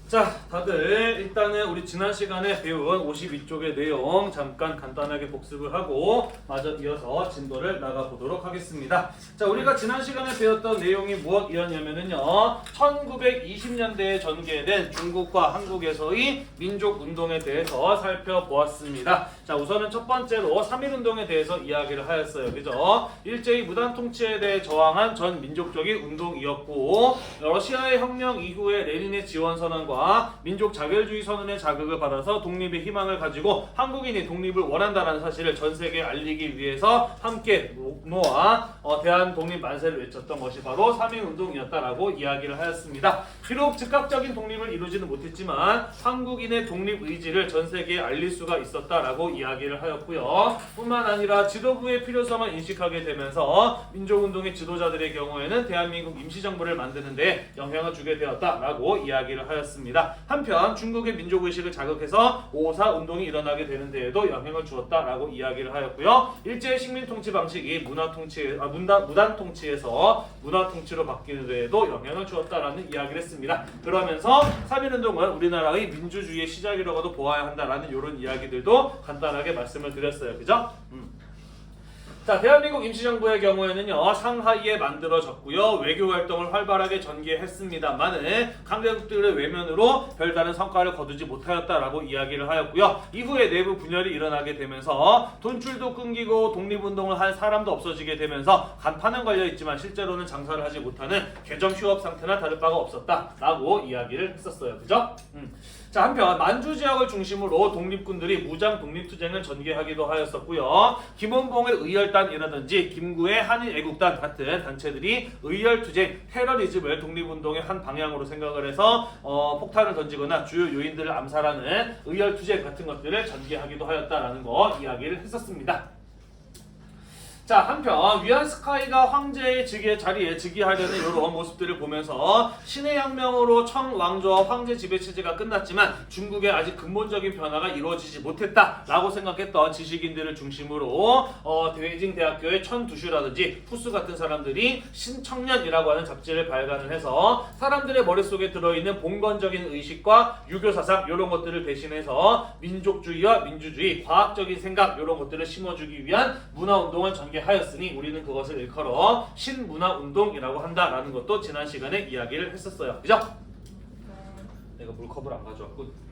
자, 다들 일단은 우리 지난 시간에 배운 52쪽의 내용 잠깐 간단하게 복습을 하고 마저 이어서 진도를 나가보도록 하겠습니다. 자, 우리가 지난 시간에 배웠던 내용이 무엇이었냐면요, 1920년대에 전개된 중국과 한국에서의 민족운동에 대해서 살펴보았습니다. 자, 우선은 첫 번째로 3.1운동에 대해서 이야기를 하였어요. 그죠? 일제히 무단 통치에 대해 저항한 전 민족적인 운동이었고, 러시아의 혁명 이후에 레닌의 지원선언과 민족 자결주의 선언의 자극을 받아서 독립의 희망을 가지고 한국인이 독립을 원한다는 사실을 전 세계에 알리기 위해서 함께 모아 대한 독립 만세를 외쳤던 것이 바로 3.1운동이었다라고 이야기를 하였습니다. 비록 즉각적인 독립을 이루지는 못했지만 한국인의 독립 의지를 전 세계에 알릴 수가 있었다라고 이야기를 하였고요. 뿐만 아니라 지도부의 필요성을 인식하게 되면서 민족운동의 지도자들의 경우에는 대한민국 임시정부를 만드는 데 영향을 주게 되었다라고 이야기를 하였습니다. 한편 중국의 민족의식을 자극해서 5.4 운동이 일어나게 되는 데에도 영향을 주었다라고 이야기를 하였고요. 일제의 식민통치 방식이 무단 통치에서 문화통치로 바뀌는 데에도 영향을 주었다라는 이야기를 했습니다. 그러면서 3.1운동은 우리나라의 민주주의의 시작이라고도 보아야 한다라는 이런 이야기들도 간단하게 말씀을 드렸어요. 그죠? 자, 대한민국 임시정부의 경우에는요, 상하이에 만들어졌고요, 외교 활동을 활발하게 전개했습니다만은 강대국들의 외면으로 별다른 성과를 거두지 못하였다라고 이야기를 하였고요. 이후에 내부 분열이 일어나게 되면서 돈줄도 끊기고 독립운동을 할 사람도 없어지게 되면서 간판은 걸려있지만 실제로는 장사를 하지 못하는 개점 휴업 상태나 다를 바가 없었다라고 이야기를 했었어요. 그죠? 자, 한편 만주 지역을 중심으로 독립군들이 무장 독립투쟁을 전개하기도 하였었고요. 김원봉의 의열단이라든지 김구의 한인애국단 같은 단체들이 의열투쟁, 테러리즘을 독립운동의 한 방향으로 생각을 해서 폭탄을 던지거나 주요 요인들을 암살하는 의열투쟁 같은 것들을 전개하기도 하였다라는 거 이야기를 했었습니다. 자, 한편 위안스카이가 황제의 자리에 즉위하려는 이런 모습들을 보면서 신의 혁명으로 청왕조와 황제 지배체제가 끝났지만 중국에 아직 근본적인 변화가 이루어지지 못했다라고 생각했던 지식인들을 중심으로 베이징 대학교의 천두슈라든지 푸스 같은 사람들이 신청년이라고 하는 잡지를 발간을 해서 사람들의 머릿속에 들어있는 봉건적인 의식과 유교사상 이런 것들을 대신해서 민족주의와 민주주의, 과학적인 생각 이런 것들을 심어주기 위한 문화운동을 하였으니 우리는 그것을 일컬어 신문화운동이라고 한다라는 것도 지난 시간에 이야기를 했었어요. 그죠? 내가 물컵을 안 가져왔군.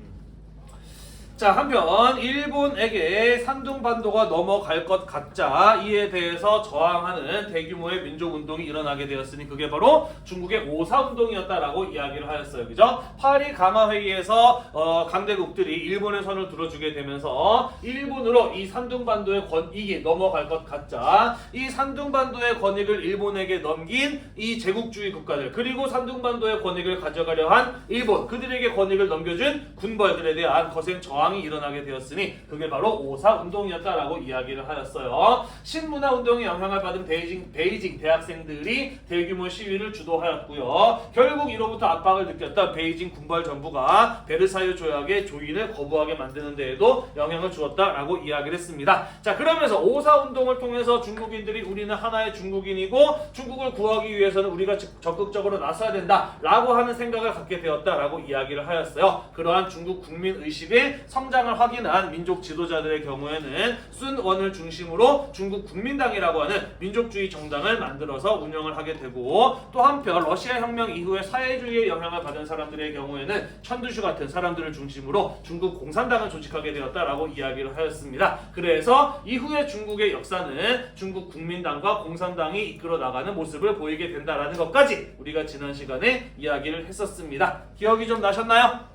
자, 한편 일본에게 산둥반도가 넘어갈 것 같자 이에 대해서 저항하는 대규모의 민족운동이 일어나게 되었으니 그게 바로 중국의 5.4 운동이었다라고 이야기를 하였어요. 그죠? 파리 강화회의에서 강대국들이 일본의 선을 들어주게 되면서 일본으로 이 산둥반도의 권익이 넘어갈 것 같자 이 산둥반도의 권익을 일본에게 넘긴 이 제국주의 국가들, 그리고 산둥반도의 권익을 가져가려 한 일본, 그들에게 권익을 넘겨준 군벌들에 대한 거센 저항 이 일어나게 되었으니 그게 바로 5.4 운동이었다라고 이야기를 하였어요. 신문화운동의 영향을 받은 베이징 대학생들이 대규모 시위를 주도하였고요. 결국 이로부터 압박을 느꼈던 베이징 군벌 정부가 베르사유 조약의 조인을 거부하게 만드는 데에도 영향을 주었다라고 이야기를 했습니다. 자, 그러면서 5.4 운동을 통해서 중국인들이 우리는 하나의 중국인이고 중국을 구하기 위해서는 우리가 적극적으로 나서야 된다라고 하는 생각을 갖게 되었다라고 이야기를 하였어요. 그러한 중국 국민의식의 성장을 확인한 민족 지도자들의 경우에는 순원을 중심으로 중국 국민당이라고 하는 민족주의 정당을 만들어서 운영을 하게 되고, 또 한편 러시아 혁명 이후에 사회주의의 영향을 받은 사람들의 경우에는 천두슈 같은 사람들을 중심으로 중국 공산당을 조직하게 되었다라고 이야기를 하였습니다. 그래서 이후에 중국의 역사는 중국 국민당과 공산당이 이끌어 나가는 모습을 보이게 된다라는 것까지 우리가 지난 시간에 이야기를 했었습니다. 기억이 좀 나셨나요?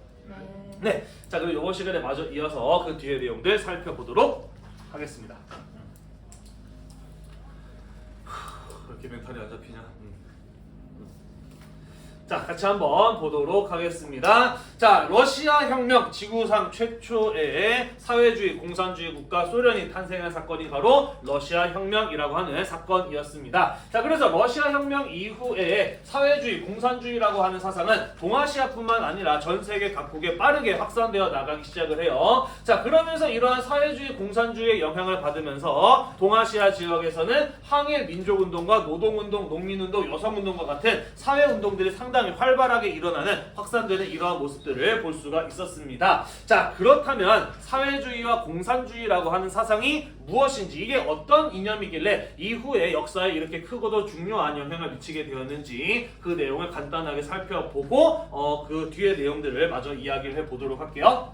네. 자, 그럼 이번 시간에 마저 이어서 그 뒤의 내용들 살펴보도록 하겠습니다. 왜 이렇게 멘탈이 안 잡히냐? 자, 같이 한번 보도록 하겠습니다. 자, 러시아 혁명 지구상 최초의 사회주의 공산주의 국가 소련이 탄생한 사건이 바로 러시아 혁명이라고 하는 사건이었습니다. 자, 그래서 러시아 혁명 이후에 사회주의 공산주의라고 하는 사상은 동아시아뿐만 아니라 전 세계 각국에 빠르게 확산되어 나가기 시작을 해요. 자, 그러면서 이러한 사회주의 공산주의의 영향을 받으면서 동아시아 지역에서는 항일 민족운동과 노동운동, 농민운동, 여성운동과 같은 사회운동들이 상당히 굉장히 활발하게 일어나는 확산되는 이러한 모습들을 볼 수가 있었습니다. 자, 그렇다면 사회주의와 공산주의라고 하는 사상이 무엇인지, 이게 어떤 이념이길래 이후에 역사에 이렇게 크고도 중요한 영향을 미치게 되었는지 그 내용을 간단하게 살펴보고 그 뒤의 내용들을 마저 이야기를 해보도록 할게요.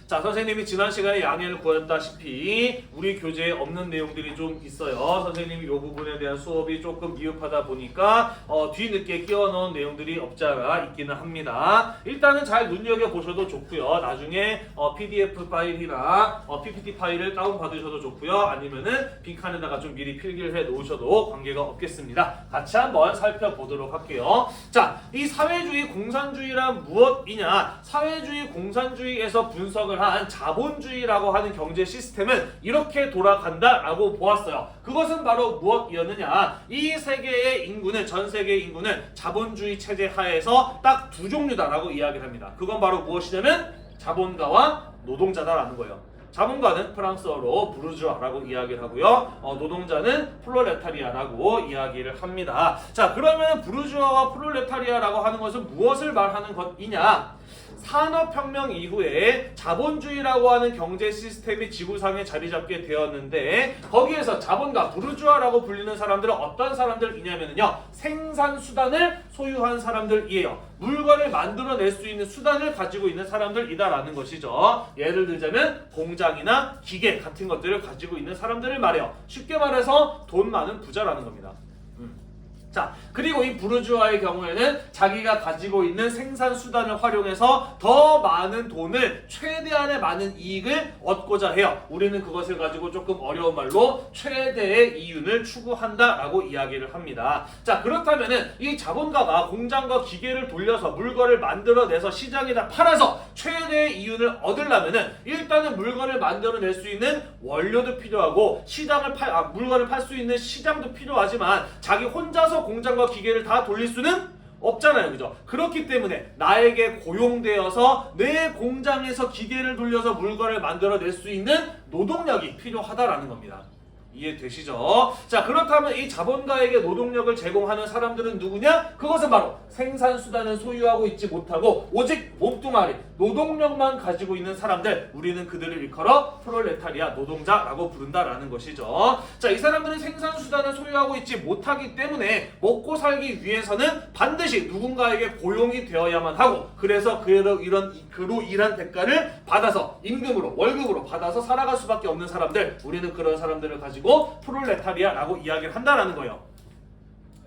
자, 선생님이 지난 시간에 양해를 구했다시피 우리 교재에 없는 내용들이 좀 있어요. 선생님이 이 부분에 대한 수업이 조금 미흡하다 보니까 뒤늦게 끼워넣은 내용들이 없지 않아 있기는 합니다. 일단은 잘 눈여겨보셔도 좋고요. 나중에 PDF 파일이나 PPT 파일을 다운받으셔도 좋고요. 아니면은 빈칸에다가 좀 미리 필기를 해 놓으셔도 관계가 없겠습니다. 같이 한번 살펴보도록 할게요. 자, 이 사회주의 공산주의란 무엇이냐? 사회주의 공산주의에서 분석을 한 자본주의라고 하는 경제 시스템은 이렇게 돌아간다라고 보았어요. 그것은 바로 무엇이었느냐? 이 세계의 인구는, 전 세계의 인구는 자본주의 체제 하에서 딱 두 종류다라고 이야기를 합니다. 그건 바로 무엇이냐면 자본가와 노동자다라는 거예요. 자본가는 프랑스어로 부르주아라고 이야기를 하고요. 노동자는 프롤레타리아라고 이야기를 합니다. 자, 그러면 부르주아와 프롤레타리아라고 하는 것은 무엇을 말하는 것이냐? 산업혁명 이후에 자본주의라고 하는 경제 시스템이 지구상에 자리 잡게 되었는데, 거기에서 자본가, 부르주아라고 불리는 사람들은 어떤 사람들이냐면요, 생산수단을 소유한 사람들이에요. 물건을 만들어낼 수 있는 수단을 가지고 있는 사람들이다라는 것이죠. 예를 들자면 공장이나 기계 같은 것들을 가지고 있는 사람들을 말해요. 쉽게 말해서 돈 많은 부자라는 겁니다. 자, 그리고 이 부르주아의 경우에는 자기가 가지고 있는 생산 수단을 활용해서 더 많은 돈을, 최대한의 많은 이익을 얻고자 해요. 우리는 그것을 가지고 조금 어려운 말로 최대의 이윤을 추구한다라고 이야기를 합니다. 자, 그렇다면은 이 자본가가 공장과 기계를 돌려서 물건을 만들어내서 시장에다 팔아서 최대의 이윤을 얻으려면은 일단은 물건을 만들어낼 수 있는 원료도 필요하고 물건을 팔 수 있는 시장도 필요하지만 자기 혼자서 공장과 기계를 다 돌릴 수는 없잖아요. 그죠? 그렇기 때문에 나에게 고용되어서 내 공장에서 기계를 돌려서 물건을 만들어낼 수 있는 노동력이 필요하다라는 겁니다. 이해되시죠? 자, 그렇다면 이 자본가에게 노동력을 제공하는 사람들은 누구냐? 그것은 바로 생산수단을 소유하고 있지 못하고 오직 몸뚱아리, 노동력만 가지고 있는 사람들, 우리는 그들을 일컬어 프롤레타리아, 노동자라고 부른다라는 것이죠. 자, 이 사람들은 생산수단을 소유하고 있지 못하기 때문에 먹고 살기 위해서는 반드시 누군가에게 고용이 되어야만 하고, 그래서 그로 일한 대가를 받아서 임금으로, 월급으로 받아서 살아갈 수밖에 없는 사람들, 우리는 그런 사람들을 가지고 프롤레타리아라고 이야기를 한다라는 거예요.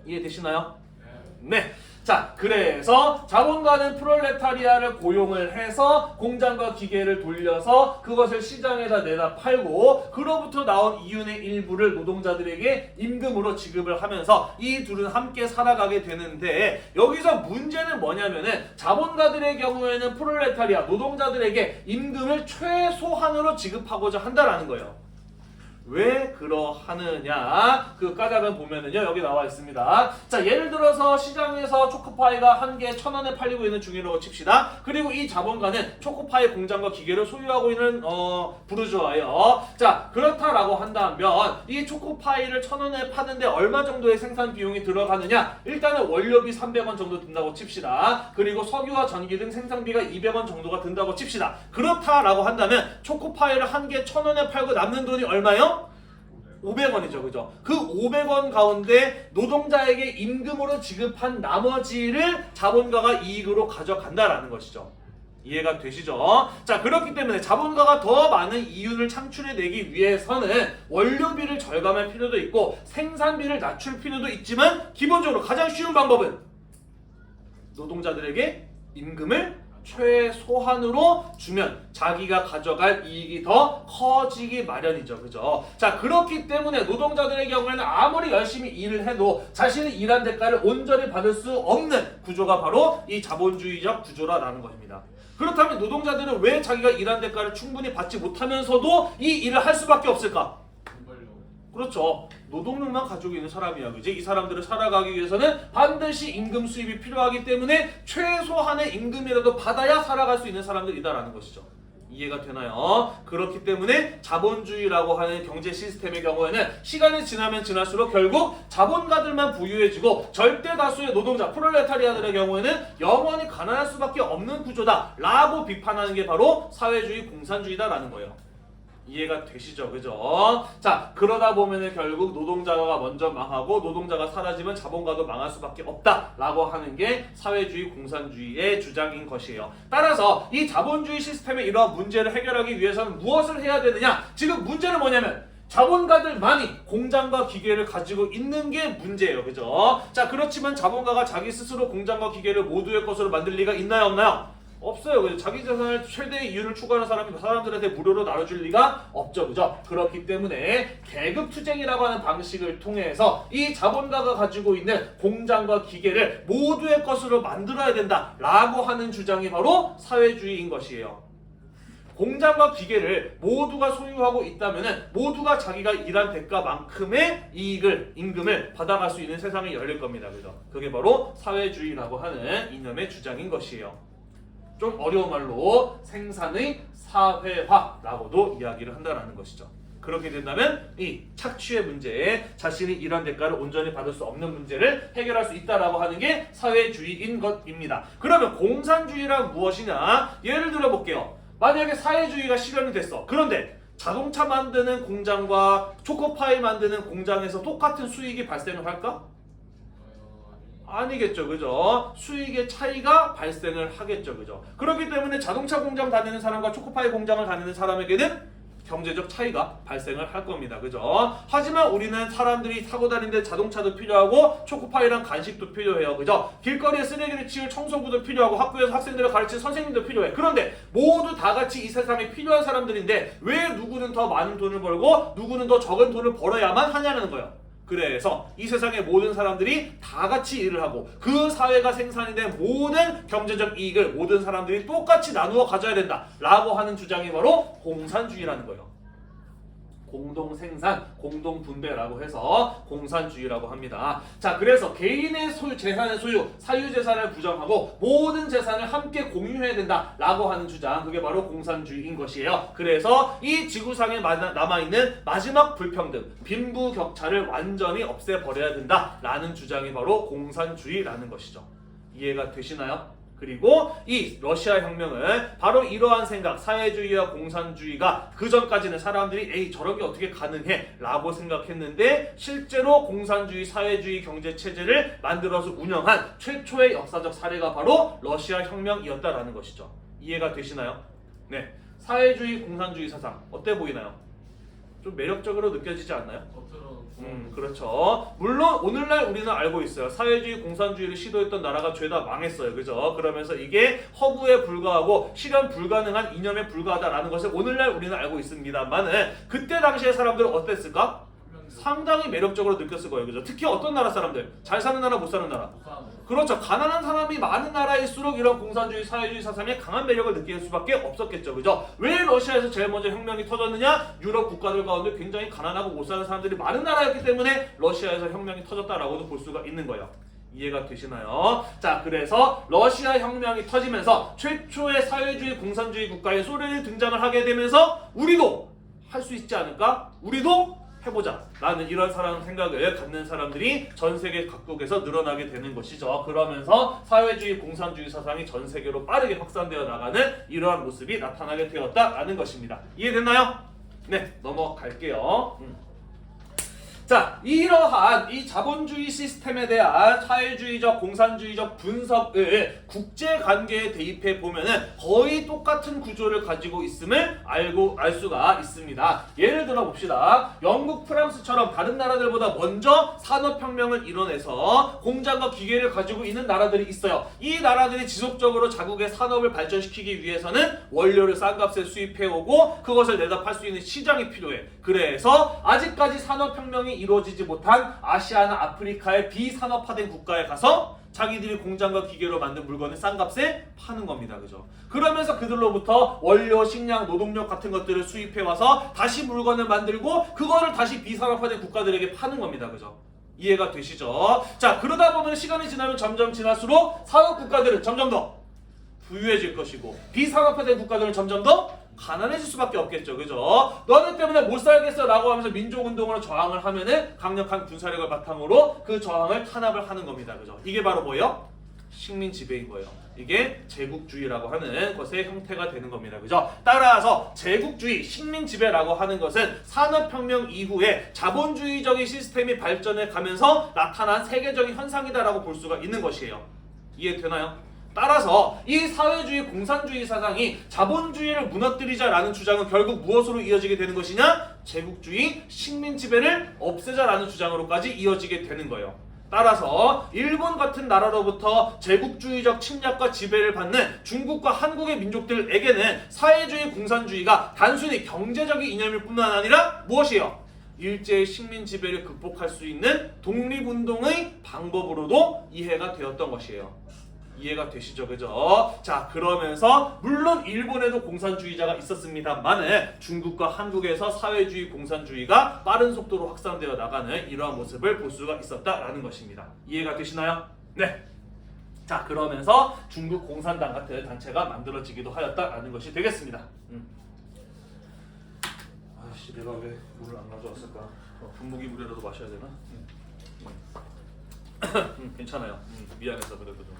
이해되시나요? 네. 자, 그래서 자본가는 프롤레타리아를 고용을 해서 공장과 기계를 돌려서 그것을 시장에다 내다 팔고, 그로부터 나온 이윤의 일부를 노동자들에게 임금으로 지급을 하면서 이 둘은 함께 살아가게 되는데, 여기서 문제는 뭐냐면은 자본가들의 경우에는 프롤레타리아, 노동자들에게 임금을 최소한으로 지급하고자 한다라는 거예요. 왜 그러하느냐? 그 까닭은 보면은요, 여기 나와 있습니다. 자, 예를 들어서 시장에서 초코파이가 한 개에 1,000원에 팔리고 있는 중이라고 칩시다. 그리고 이 자본가는 초코파이 공장과 기계를 소유하고 있는 부르주아예요. 자, 그렇다라고 한다면 이 초코파이를 1,000원에 파는데 얼마 정도의 생산 비용이 들어가느냐? 일단은 원료비 300원 정도 든다고 칩시다. 그리고 석유와 전기 등 생산비가 200원 정도가 든다고 칩시다. 그렇다라고 한다면 초코파이를 한 개에 1,000원에 팔고 남는 돈이 얼마요? 500원이죠. 그죠? 그 500원 가운데 노동자에게 임금으로 지급한 나머지를 자본가가 이익으로 가져간다라는 것이죠. 이해가 되시죠? 자, 그렇기 때문에 자본가가 더 많은 이윤을 창출해내기 위해서는 원료비를 절감할 필요도 있고 생산비를 낮출 필요도 있지만, 기본적으로 가장 쉬운 방법은 노동자들에게 임금을 최소한으로 주면 자기가 가져갈 이익이 더 커지기 마련이죠. 그죠? 자, 그렇기 때문에 노동자들의 경우에는 아무리 열심히 일을 해도 자신의 일한 대가를 온전히 받을 수 없는 구조가 바로 이 자본주의적 구조라는 것입니다. 그렇다면 노동자들은 왜 자기가 일한 대가를 충분히 받지 못하면서도 이 일을 할 수밖에 없을까? 그렇죠. 노동력만 가지고 있는 사람이야. 그지? 이 사람들을 살아가기 위해서는 반드시 임금 수입이 필요하기 때문에 최소한의 임금이라도 받아야 살아갈 수 있는 사람들이다라는 것이죠. 이해가 되나요? 그렇기 때문에 자본주의라고 하는 경제 시스템의 경우에는 시간이 지나면 지날수록 결국 자본가들만 부유해지고 절대 다수의 노동자, 프롤레타리아들의 경우에는 영원히 가난할 수밖에 없는 구조다 라고 비판하는 게 바로 사회주의 공산주의다라는 거예요. 이해가 되시죠? 그죠? 자, 그러다 보면은 결국 노동자가 먼저 망하고 노동자가 사라지면 자본가도 망할 수밖에 없다라고 하는 게 사회주의 공산주의의 주장인 것이에요. 따라서 이 자본주의 시스템의 이러한 문제를 해결하기 위해서는 무엇을 해야 되느냐? 지금 문제는 뭐냐면 자본가들만이 공장과 기계를 가지고 있는 게 문제예요. 그죠? 자, 그렇지만 자본가가 자기 스스로 공장과 기계를 모두의 것으로 만들 리가 있나요? 없나요? 없어요. 그죠? 자기 재산을 최대의 이윤을 추구하는 사람이 사람들한테 무료로 나눠줄 리가 없죠. 그죠? 그렇기 때문에 계급투쟁이라고 하는 방식을 통해서 이 자본가가 가지고 있는 공장과 기계를 모두의 것으로 만들어야 된다라고 하는 주장이 바로 사회주의인 것이에요. 공장과 기계를 모두가 소유하고 있다면 모두가 자기가 일한 대가만큼의 이익을, 임금을 받아갈 수 있는 세상이 열릴 겁니다. 그죠? 그게 바로 사회주의라고 하는 이념의 주장인 것이에요. 좀 어려운 말로 생산의 사회화라고도 이야기를 한다는 것이죠. 그렇게 된다면 이 착취의 문제에 자신이 일한 대가를 온전히 받을 수 없는 문제를 해결할 수 있다라고 하는 게 사회주의인 것입니다. 그러면 공산주의란 무엇이냐? 예를 들어 볼게요. 만약에 사회주의가 실현이 됐어. 그런데 자동차 만드는 공장과 초코파이 만드는 공장에서 똑같은 수익이 발생을 할까? 아니겠죠. 그죠? 수익의 차이가 발생을 하겠죠. 그죠? 그렇기 때문에 자동차 공장 다니는 사람과 초코파이 공장을 다니는 사람에게는 경제적 차이가 발생을 할 겁니다. 그죠? 하지만 우리는 사람들이 타고 다니는데 자동차도 필요하고 초코파이랑 간식도 필요해요. 그죠? 길거리에 쓰레기를 치울 청소부도 필요하고 학교에서 학생들을 가르치는 선생님도 필요해. 그런데 모두 다 같이 이 세상에 필요한 사람들인데 왜 누구는 더 많은 돈을 벌고 누구는 더 적은 돈을 벌어야만 하냐는 거예요. 그래서 이 세상의 모든 사람들이 다 같이 일을 하고 그 사회가 생산이 된 모든 경제적 이익을 모든 사람들이 똑같이 나누어 가져야 된다라고 하는 주장이 바로 공산주의라는 거예요. 공동생산, 공동분배라고 해서 공산주의라고 합니다. 자, 그래서 개인의 소유, 재산의 소유, 사유재산을 부정하고 모든 재산을 함께 공유해야 된다라고 하는 주장, 그게 바로 공산주의인 것이에요. 그래서 이 지구상에 남아있는 마지막 불평등, 빈부격차를 완전히 없애버려야 된다라는 주장이 바로 공산주의라는 것이죠. 이해가 되시나요? 그리고 이 러시아 혁명은 바로 이러한 생각, 사회주의와 공산주의가 그 전까지는 사람들이 에이 저렇게 어떻게 가능해 라고 생각했는데 실제로 공산주의, 사회주의 경제체제를 만들어서 운영한 최초의 역사적 사례가 바로 러시아 혁명이었다라는 것이죠. 이해가 되시나요? 네, 사회주의, 공산주의 사상 어때 보이나요? 좀 매력적으로 느껴지지 않나요? 그렇죠. 물론 오늘날 우리는 알고 있어요. 사회주의, 공산주의를 시도했던 나라가 죄다 망했어요. 그죠? 그러면서 이게 허구에 불과하고 실현 불가능한 이념에 불과하다라는 것을 오늘날 우리는 알고 있습니다만은 그때 당시의 사람들은 어땠을까? 상당히 매력적으로 느꼈을 거예요. 그죠? 특히 어떤 나라 사람들? 잘 사는 나라, 못 사는 나라? 그렇죠. 가난한 사람이 많은 나라일수록 이런 공산주의, 사회주의 사상에 강한 매력을 느낄 수밖에 없었겠죠. 그죠? 왜 러시아에서 제일 먼저 혁명이 터졌느냐? 유럽 국가들 가운데 굉장히 가난하고 못 사는 사람들이 많은 나라였기 때문에 러시아에서 혁명이 터졌다라고도 볼 수가 있는 거예요. 이해가 되시나요? 자, 그래서 러시아 혁명이 터지면서 최초의 사회주의, 공산주의 국가인 소련이 등장을 하게 되면서 우리도 할 수 있지 않을까? 우리도 해보자 라는 이런 생각을 갖는 사람들이 전 세계 각국에서 늘어나게 되는 것이죠. 그러면서 사회주의, 공산주의 사상이 전 세계로 빠르게 확산되어 나가는 이러한 모습이 나타나게 되었다라는 것입니다. 이해됐나요? 네, 넘어갈게요. 자, 이러한 이 자본주의 시스템에 대한 사회주의적, 공산주의적 분석을 국제관계에 대입해 보면은 거의 똑같은 구조를 가지고 있음을 알 수가 있습니다. 예를 들어 봅시다. 영국, 프랑스처럼 다른 나라들보다 먼저 산업혁명을 이뤄내서 공장과 기계를 가지고 있는 나라들이 있어요. 이 나라들이 지속적으로 자국의 산업을 발전시키기 위해서는 원료를 싼 값에 수입해오고 그것을 내다 팔 수 있는 시장이 필요해. 그래서 아직까지 산업혁명이 이루어지지 못한 아시아나 아프리카의 비산업화된 국가에 가서 자기들이 공장과 기계로 만든 물건을 싼 값에 파는 겁니다. 그죠? 그러면서 그들로부터 원료, 식량, 노동력 같은 것들을 수입해와서 다시 물건을 만들고 그거를 다시 비산업화된 국가들에게 파는 겁니다. 그죠? 이해가 되시죠? 자, 그러다 보면 시간이 지나면 점점 지날수록 산업 국가들은 점점 더 부유해질 것이고 비산업화된 국가들은 점점 더 가난해질 수밖에 없겠죠. 그죠? 너네 때문에 못 살겠어 라고 하면서 민족운동으로 저항을 하면은 강력한 군사력을 바탕으로 그 저항을 탄압을 하는 겁니다. 그죠? 이게 바로 뭐예요? 식민 지배인 거예요. 이게 제국주의라고 하는 것의 형태가 되는 겁니다. 그죠? 따라서 제국주의, 식민 지배라고 하는 것은 산업혁명 이후에 자본주의적인 시스템이 발전해 가면서 나타난 세계적인 현상이다라고 볼 수가 있는 것이에요. 이해되나요? 따라서 이 사회주의 공산주의 사상이 자본주의를 무너뜨리자라는 주장은 결국 무엇으로 이어지게 되는 것이냐? 제국주의, 식민 지배를 없애자라는 주장으로까지 이어지게 되는 거예요. 따라서 일본 같은 나라로부터 제국주의적 침략과 지배를 받는 중국과 한국의 민족들에게는 사회주의 공산주의가 단순히 경제적인 이념일 뿐만 아니라 무엇이에요? 일제의 식민 지배를 극복할 수 있는 독립운동의 방법으로도 이해가 되었던 것이에요. 이해가 되시죠? 그죠? 자, 그러면서 물론 일본에도 공산주의자가 있었습니다만 중국과 한국에서 사회주의 공산주의가 빠른 속도로 확산되어 나가는 이러한 모습을 볼 수가 있었다라는 것입니다. 이해가 되시나요? 네. 자, 그러면서 중국 공산당 같은 단체가 만들어지기도 하였다라는 것이 되겠습니다. 아씨, 내가 왜 물을 안 가져왔을까? 분무기 물이라도 마셔야 되나? 괜찮아요. 미안해서 그래도 좀.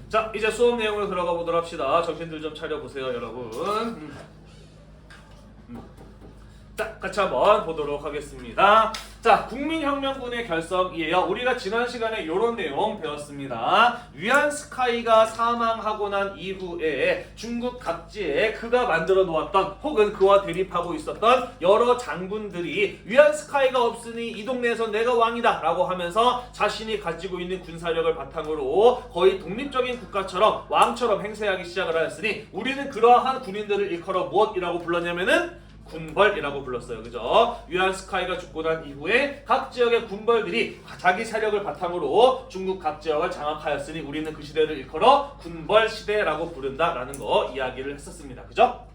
자, 이제 수업 내용으로 들어가 보도록 합시다. 정신들 좀 차려보세요, 여러분. 자, 같이 한번 보도록 하겠습니다. 자, 국민혁명군의 결성이에요. 우리가 지난 시간에 이런 내용 배웠습니다. 위안스카이가 사망하고 난 이후에 중국 각지에 그가 만들어 놓았던 혹은 그와 대립하고 있었던 여러 장군들이 위안스카이가 없으니 이 동네에서 내가 왕이다 라고 하면서 자신이 가지고 있는 군사력을 바탕으로 거의 독립적인 국가처럼 왕처럼 행세하기 시작을 하였으니 우리는 그러한 군인들을 일컬어 무엇이라고 불렀냐면은 군벌이라고 불렀어요. 그죠? 위안스카이가 죽고 난 이후에 각 지역의 군벌들이 자기 세력을 바탕으로 중국 각 지역을 장악하였으니 우리는 그 시대를 일컬어 군벌 시대라고 부른다라는 거 이야기를 했었습니다. 그죠?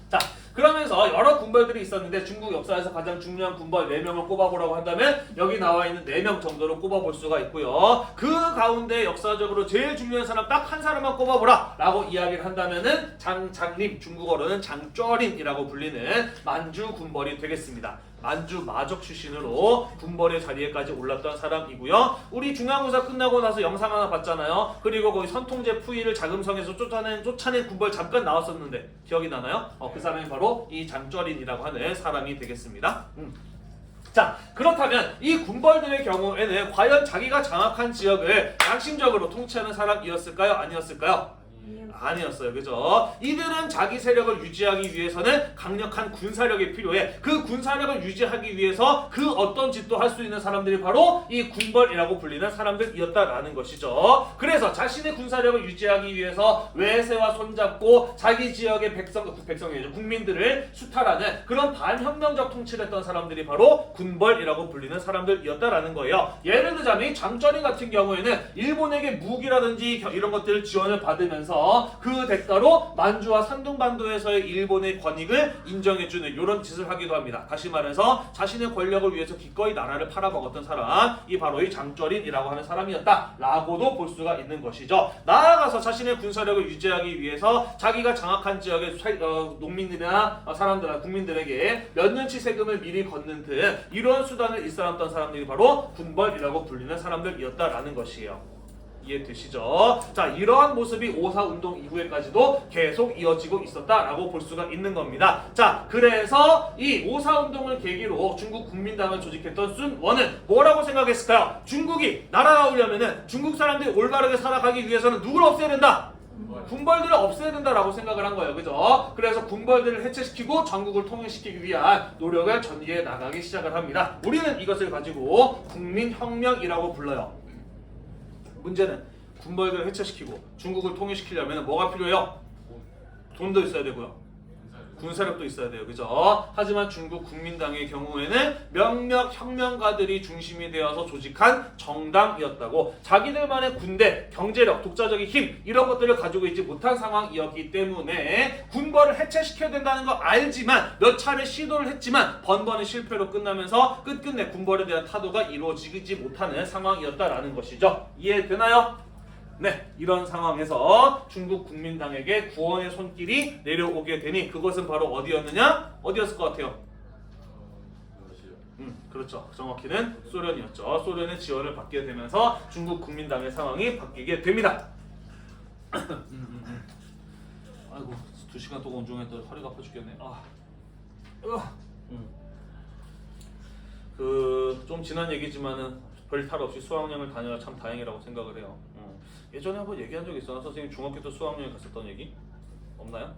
자, 그러면서 여러 군벌들이 있었는데 중국 역사에서 가장 중요한 군벌 4명을 꼽아보라고 한다면 여기 나와 있는 4명 정도로 꼽아볼 수가 있고요. 그 가운데 역사적으로 제일 중요한 사람 딱 한 사람만 꼽아보라 라고 이야기를 한다면은 장님, 중국어로는 장쩌린이라고 불리는 만주 군벌이 되겠습니다. 만주 마적 출신으로 군벌의 자리에까지 올랐던 사람이고요. 우리 중앙고사 끝나고 나서 영상 하나 봤잖아요. 그리고 거기 선통제 푸이를 자금성에서 쫓아낸 군벌 잠깐 나왔었는데 기억이 나나요? 그 사람이 바로 이 장쩌린이라고 하는 사람이 되겠습니다. 자, 그렇다면 이 군벌들의 경우에는 과연 자기가 장악한 지역을 양심적으로 통치하는 사람이었을까요? 아니었을까요? 아니었어요. 그죠? 이들은 자기 세력을 유지하기 위해서는 강력한 군사력이 필요해. 그 군사력을 유지하기 위해서 그 어떤 짓도 할 수 있는 사람들이 바로 이 군벌이라고 불리는 사람들이었다라는 것이죠. 그래서 자신의 군사력을 유지하기 위해서 외세와 손잡고 자기 지역의 백성이죠. 국민들을 수탈하는 그런 반혁명적 통치를 했던 사람들이 바로 군벌이라고 불리는 사람들이었다라는 거예요. 예를 들자면 장쩌린 같은 경우에는 일본에게 무기라든지 이런 것들을 지원을 받으면서 그 대가로 만주와 산둥반도에서의 일본의 권익을 인정해주는 이런 짓을 하기도 합니다. 다시 말해서 자신의 권력을 위해서 기꺼이 나라를 팔아먹었던 사람이 바로 이 장쩌린이라고 하는 사람이었다라고도 볼 수가 있는 것이죠. 나아가서 자신의 군사력을 유지하기 위해서 자기가 장악한 지역의 농민들이나 국민들에게 몇 년치 세금을 미리 걷는 등 이런 수단을 일삼았던 사람들이 바로 군벌이라고 불리는 사람들이었다라는 것이에요. 이해되시죠? 자, 이러한 모습이 5.4 운동 이후에까지도 계속 이어지고 있었다라고 볼 수가 있는 겁니다. 자, 그래서 이 5.4 운동을 계기로 중국 국민당을 조직했던 순원은 뭐라고 생각했을까요? 중국이 나라나오려면은 중국 사람들이 올바르게 살아가기 위해서는 누굴 없애야 된다? 군벌들을 없애야 된다라고 생각을 한 거예요. 그죠? 그래서 군벌들을 해체시키고 전국을 통일시키기 위한 노력을 전개해 나가기 시작을 합니다. 우리는 이것을 가지고 국민혁명이라고 불러요. 문제는 군벌들을 해체시키고 중국을 통일시키려면 뭐가 필요해요? 돈도 있어야 되고요. 군사력도 있어야 돼요. 그죠? 하지만 중국 국민당의 경우에는 몇몇 혁명가들이 중심이 되어서 조직한 정당이었다고 자기들만의 군대, 경제력, 독자적인 힘 이런 것들을 가지고 있지 못한 상황이었기 때문에 군벌을 해체시켜야 된다는 거 알지만 몇 차례 시도를 했지만 번번이 실패로 끝나면서 끝끝내 군벌에 대한 타도가 이루어지지 못하는 상황이었다라는 것이죠. 이해되나요? 네, 이런 상황에서 중국 국민당에게 구원의 손길이 내려오게 되니 그것은 바로 어디였느냐? 어디였을 것 같아요? 그렇죠. 정확히는 소련이었죠. 소련의 지원을 받게 되면서 중국 국민당의 상황이 바뀌게 됩니다. 아이고, 2시간 동안 운전했더니 허리가 아파 죽겠네. 좀 지난 얘기지만은 별 탈 없이 수학여행을 다녀야 참 다행이라고 생각을 해요. 예전에 한번 얘기한 적 있었나? 선생님 중학교 때 수학여행 갔었던 얘기? 없나요?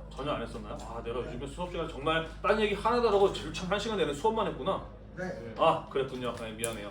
전혀 안 했었나요? 내가 요즘에 수업 시간에 정말 딴 얘기 하나도 안 하고 참 1시간 내내 수업만 했구나. 네. 그랬군요. 미안해요.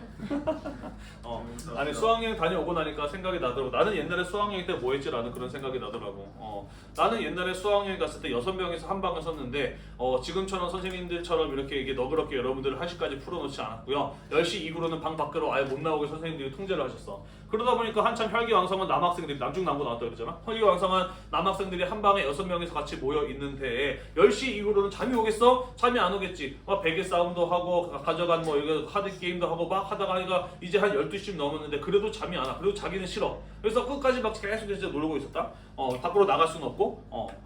아니 수학여행 다녀오고 나니까 생각이 나더라고. 나는 옛날에 수학여행 때 뭐 했지라는 그런 생각이 나더라고. 나는 옛날에 수학여행 갔을 때 6명이서 한 방을 썼는데 지금처럼 선생님들처럼 이렇게 이게 너그럽게 여러분들을 1시까지 풀어놓지 않았고요. 10시 이후로는 방 밖으로 아예 못 나오게 선생님들이 통제를 하셨어. 그러다 보니까 한참 혈기왕성한 남학생들이 남중남고 나왔다 그러잖아. 혈기왕성한 남학생들이 한 방에 6명이서 같이 모여 있는데 10시 이후로는 잠이 오겠어? 잠이 안 오겠지. 베개 싸움도 하고 가져간 이거 하드 게임도 하고 막 하다가 하니까 이제 한 12시쯤 넘었는데 그래도 잠이 안 와. 그래도 자기는 싫어. 그래서 끝까지 막 계속 진짜 놀고 있었다. 밖으로 나갈 수는 없고.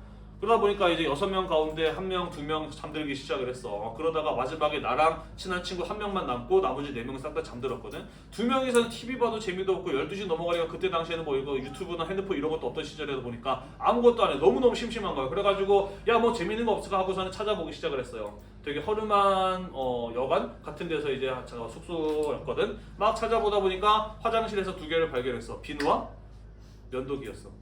그러다 보니까 이제 6명 가운데 1명, 2명 잠들기 시작을 했어. 그러다가 마지막에 나랑 친한 친구 1명만 남고 나머지 4명은 싹 다 잠들었거든. 2명이서는 TV 봐도 재미도 없고 12시 넘어가니까 그때 당시에는 이거 유튜브나 핸드폰 이런 것도 없던 시절이다 보니까 아무것도 안 해. 너무너무 심심한 거야. 그래가지고 야 재밌는 거 없을까 하고서는 찾아보기 시작을 했어요. 되게 허름한 여관 같은 데서 이제 제가 숙소였거든. 막 찾아보다 보니까 화장실에서 2개를 발견했어. 비누와 면도기였어.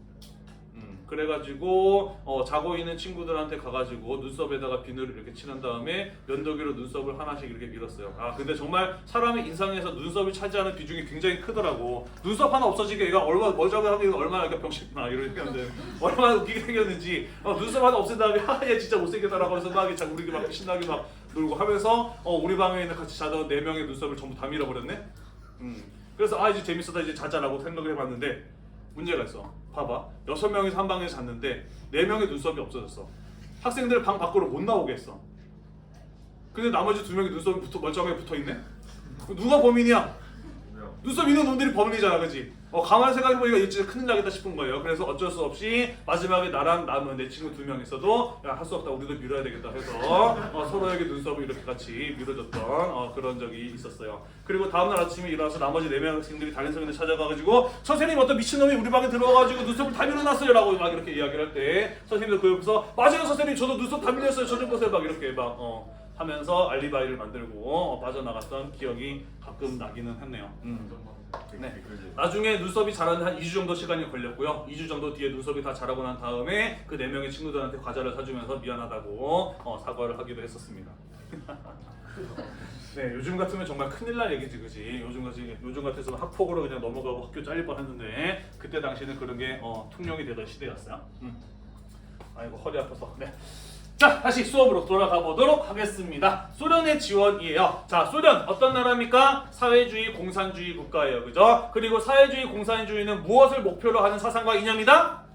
그래가지고 자고 있는 친구들한테 가가지고 눈썹에다가 비누를 이렇게 칠한 다음에 면도기로 눈썹을 하나씩 이렇게 밀었어요. 근데 정말 사람의 인상에서 눈썹이 차지하는 비중이 굉장히 크더라고. 눈썹 하나 없어지게 얘가 얼마나 멀쩡하게 하기 얼마나 병신나 이렇게 하는데 얼마나 웃기게 생겼는지 눈썹 하나 없앤 다음에 얘 진짜 못생겼다라고 해서 막 우리 막 신나게 막 놀고 하면서 우리 방에 있는 같이 자던 4명의 눈썹을 전부 다 밀어버렸네. 그래서 이제 재밌었다 이제 자자라고 생각을 해봤는데 문제가 있어. 봐봐. 6명이서 한 방에 잤는데 4명의 눈썹이 없어졌어. 학생들 방 밖으로 못 나오게 했어. 근데 나머지 2명의 눈썹이 멀쩡하게 붙어있네? 누가 범인이야? 눈썹 있는 놈들이 범인이잖아, 그치? 가만히 생각해보니까 이거 진짜 큰일 나겠다 싶은 거예요. 그래서 어쩔 수 없이 마지막에 나랑 남은 내 친구 2명 있어도 야, 할 수 없다, 우리도 밀어야 되겠다 해서 서로에게 눈썹을 이렇게 같이 밀어줬던 그런 적이 있었어요. 그리고 다음날 아침에 일어나서 나머지 4명 학생들이 다른 선생님들 찾아가가지고 선생님 어떤 미친놈이 우리 방에 들어와가지고 눈썹을 다 밀어놨어요 라고 막 이렇게 이야기를 할 때 선생님도 그 옆에서 맞아요 선생님 저도 눈썹 다 밀렸어요 저 좀 보세요 막 이렇게 막 하면서 알리바이를 만들고 빠져나갔던 기억이 가끔 나기는 했네요. 네. 나중에 눈썹이 자라는 한 2주 정도 시간이 걸렸고요. 2주 정도 뒤에 눈썹이 다 자라고 난 다음에 그 4명의 친구들한테 과자를 사주면서 미안하다고 사과를 하기도 했었습니다. 네, 요즘 같으면 정말 큰일 날 얘기지, 그지? 요즘 같아서는 학폭으로 그냥 넘어가고 학교 잘릴 뻔했는데 그때 당시에는 그런 게 통용이 되던 시대였어요. 아이고 허리 아파서. 네. 자, 다시 수업으로 돌아가 보도록 하겠습니다. 소련의 지원이에요. 자, 소련 어떤 나라입니까? 사회주의 공산주의 국가예요. 그죠? 그리고 사회주의 공산주의는 무엇을 목표로 하는 사상과 이념이다?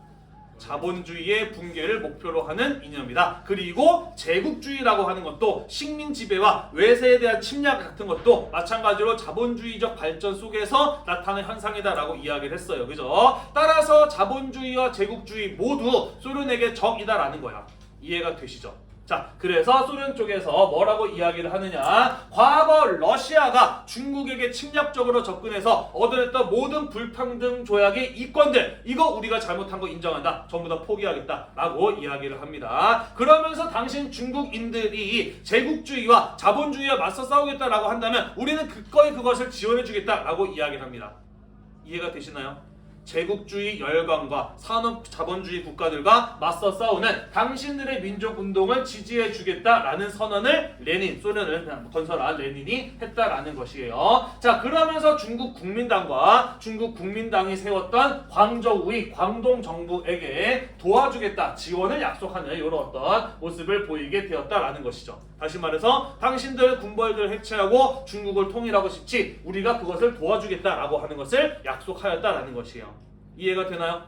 자본주의의 붕괴를 목표로 하는 이념이다. 그리고 제국주의라고 하는 것도 식민 지배와 외세에 대한 침략 같은 것도 마찬가지로 자본주의적 발전 속에서 나타나는 현상이다라고 이야기를 했어요. 그죠? 따라서 자본주의와 제국주의 모두 소련에게 적이다라는 거야. 이해가 되시죠? 자, 그래서 소련 쪽에서 뭐라고 이야기를 하느냐? 과거 러시아가 중국에게 침략적으로 접근해서 얻어냈던 모든 불평등 조약의 이권들 이거 우리가 잘못한 거 인정한다. 전부 다 포기하겠다라고 이야기를 합니다. 그러면서 당신 중국인들이 제국주의와 자본주의와 맞서 싸우겠다라고 한다면 우리는 그거에 그것을 지원해주겠다라고 이야기를 합니다. 이해가 되시나요? 제국주의 열강과 산업 자본주의 국가들과 맞서 싸우는 당신들의 민족운동을 지지해주겠다라는 선언을 소련을 건설한 레닌이 했다라는 것이에요. 자, 그러면서 중국 국민당과 중국 국민당이 세웠던 광저우의 광동 정부에게 도와주겠다, 지원을 약속하는 이런 어떤 모습을 보이게 되었다라는 것이죠. 다시 말해서 당신들 군벌들을 해체하고 중국을 통일하고 싶지 우리가 그것을 도와주겠다라고 하는 것을 약속하였다라는 것이에요. 이해가 되나요?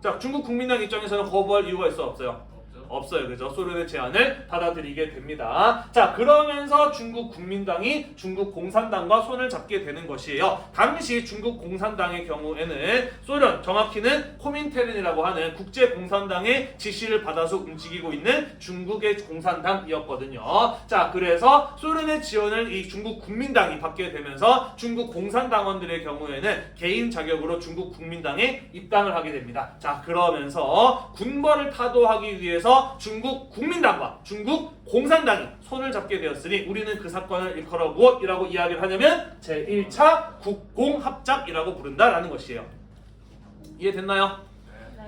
자, 중국 국민당 입장에서는 거부할 이유가 있어 없어요? 없어요. 그죠? 소련의 제안을 받아들이게 됩니다. 자, 그러면서 중국 국민당이 중국 공산당과 손을 잡게 되는 것이에요. 당시 중국 공산당의 경우에는 소련, 정확히는 코민테른이라고 하는 국제 공산당의 지시를 받아서 움직이고 있는 중국의 공산당이었거든요. 자, 그래서 소련의 지원을 이 중국 국민당이 받게 되면서 중국 공산당원들의 경우에는 개인 자격으로 중국 국민당에 입당을 하게 됩니다. 자, 그러면서 군벌을 타도하기 위해서 중국 국민당과 중국 공산당이 손을 잡게 되었으니 우리는 그 사건을 일컬어 무엇이라고 이야기를 하냐면 제1차 국공합작이라고 부른다라는 것이에요. 이해됐나요?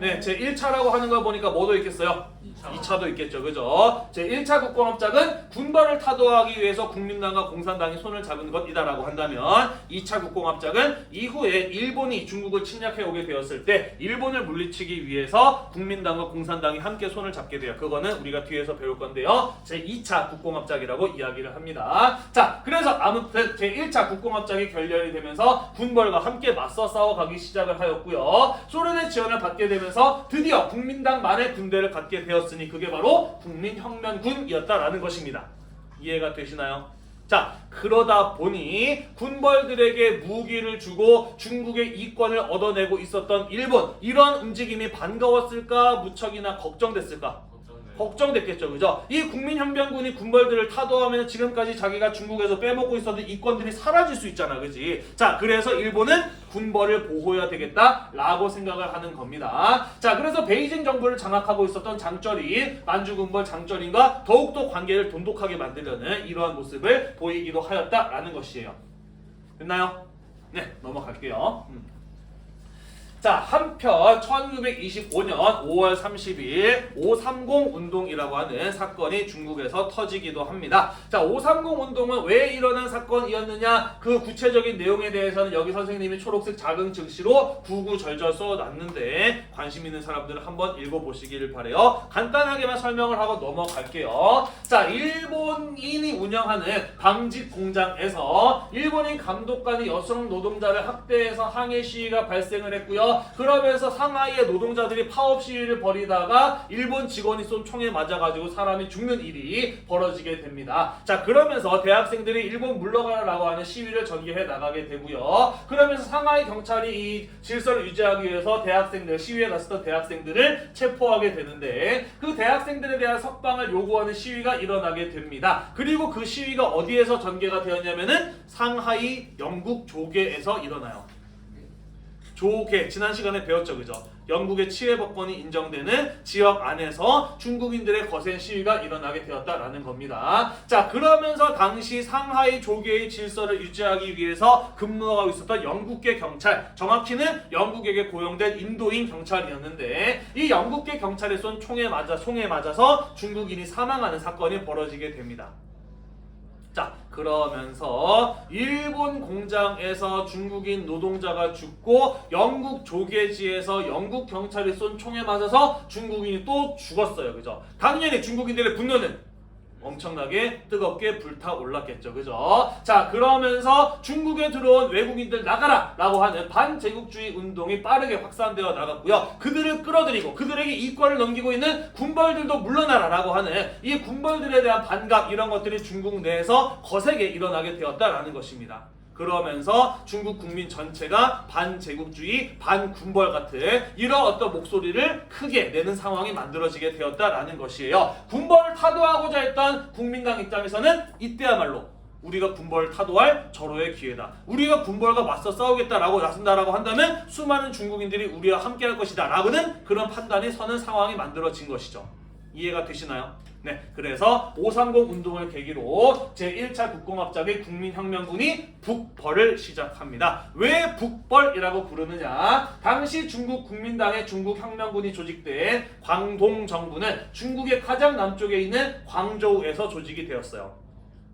네, 제1차라고 하는 걸 보니까 뭐도 있겠어요? 2차도 있겠죠. 그죠? 제1차 국공합작은 군벌을 타도하기 위해서 국민당과 공산당이 손을 잡은 것이다라고 한다면 2차 국공합작은 이후에 일본이 중국을 침략해 오게 되었을 때 일본을 물리치기 위해서 국민당과 공산당이 함께 손을 잡게 돼요. 그거는 우리가 뒤에서 배울 건데요. 제2차 국공합작이라고 이야기를 합니다. 자, 그래서 아무튼 제1차 국공합작이 결렬이 되면서 군벌과 함께 맞서 싸워가기 시작을 하였고요. 소련의 지원을 받게 되면서 드디어 국민당만의 군대를 갖게 되었습니다. 그게 바로 국민혁명군이었다라는 것입니다. 이해가 되시나요? 자, 그러다 보니 군벌들에게 무기를 주고 중국의 이권을 얻어내고 있었던 일본, 이런 움직임이 반가웠을까 무척이나 걱정됐을까? 걱정됐겠죠. 그죠? 이 국민혁명군이 군벌들을 타도하면 지금까지 자기가 중국에서 빼먹고 있었던 이권들이 사라질 수 있잖아. 그지? 자, 그래서 일본은 군벌을 보호해야 되겠다라고 생각을 하는 겁니다. 자, 그래서 베이징 정부를 장악하고 있었던 장쩌린, 만주군벌 장쩌린과 더욱더 관계를 돈독하게 만들려는 이러한 모습을 보이기도 하였다라는 것이에요. 됐나요? 네, 넘어갈게요. 자, 한편 1925년 5월 30일 530 운동이라고 하는 사건이 중국에서 터지기도 합니다. 자, 530 운동은 왜 일어난 사건이었느냐, 그 구체적인 내용에 대해서는 여기 선생님이 초록색 작은 글씨로 구구절절 써놨는데 관심 있는 사람들은 한번 읽어보시기를 바래요. 간단하게만 설명을 하고 넘어갈게요. 자, 일본인이 운영하는 방직 공장에서 일본인 감독관이 여성 노동자를 학대해서 항해 시위가 발생을 했고요. 그러면서 상하이의 노동자들이 파업 시위를 벌이다가 일본 직원이 쏜 총에 맞아가지고 사람이 죽는 일이 벌어지게 됩니다. 자, 그러면서 대학생들이 일본 물러가라라고 하는 시위를 전개해 나가게 되고요. 그러면서 상하이 경찰이 이 질서를 유지하기 위해서 대학생들, 시위에 나섰던 대학생들을 체포하게 되는데 그 대학생들에 대한 석방을 요구하는 시위가 일어나게 됩니다. 그리고 그 시위가 어디에서 전개가 되었냐면은 상하이 영국 조계에서 일어나요. 조계, 지난 시간에 배웠죠. 그죠? 영국의 치외법권이 인정되는 지역 안에서 중국인들의 거센 시위가 일어나게 되었다라는 겁니다. 자, 그러면서 당시 상하이 조계의 질서를 유지하기 위해서 근무하고 있었던 영국계 경찰, 정확히는 영국에게 고용된 인도인 경찰이었는데 이 영국계 경찰이 쏜 총에 맞아서 중국인이 사망하는 사건이 벌어지게 됩니다. 자, 그러면서 일본 공장에서 중국인 노동자가 죽고 영국 조계지에서 영국 경찰이 쏜 총에 맞아서 중국인이 또 죽었어요. 그죠? 당연히 중국인들의 분노는 엄청나게 뜨겁게 불타올랐겠죠. 그죠? 자, 그러면서 중국에 들어온 외국인들 나가라! 라고 하는 반제국주의 운동이 빠르게 확산되어 나갔고요. 그들을 끌어들이고 그들에게 이권을 넘기고 있는 군벌들도 물러나라! 라고 하는 이 군벌들에 대한 반감, 이런 것들이 중국 내에서 거세게 일어나게 되었다라는 것입니다. 그러면서 중국 국민 전체가 반제국주의, 반군벌 같은 이런 어떤 목소리를 크게 내는 상황이 만들어지게 되었다라는 것이에요. 군벌을 타도하고자 했던 국민당 입장에서는 이때야말로 우리가 군벌을 타도할 절호의 기회다. 우리가 군벌과 맞서 싸우겠다라고 나선다라고 한다면 수많은 중국인들이 우리와 함께할 것이다 라고는 그런 판단이 서는 상황이 만들어진 것이죠. 이해가 되시나요? 네, 그래서 530 운동을 계기로 제1차 국공합작의 국민혁명군이 북벌을 시작합니다. 왜 북벌이라고 부르느냐? 당시 중국 국민당의 중국혁명군이 조직된 광동정부는 중국의 가장 남쪽에 있는 광저우에서 조직이 되었어요.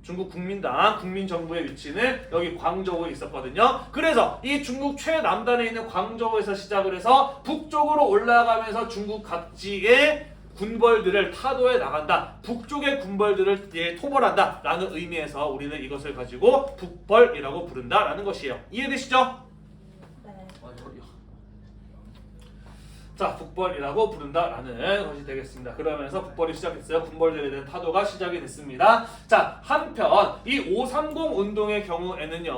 중국 국민당, 국민정부의 위치는 여기 광저우에 있었거든요. 그래서 이 중국 최남단에 있는 광저우에서 시작을 해서 북쪽으로 올라가면서 중국 각지의 군벌들을 타도해 나간다. 북쪽의 군벌들을 토벌한다 라는 의미에서 우리는 이것을 가지고 북벌이라고 부른다 라는 것이에요. 이해되시죠? 네. 자, 북벌이라고 부른다라는 것이 되겠습니다. 그러면서 북벌이 시작했어요. 군벌들에 대한 타도가 시작이 됐습니다. 자, 한편 이 530 운동의 경우에는요,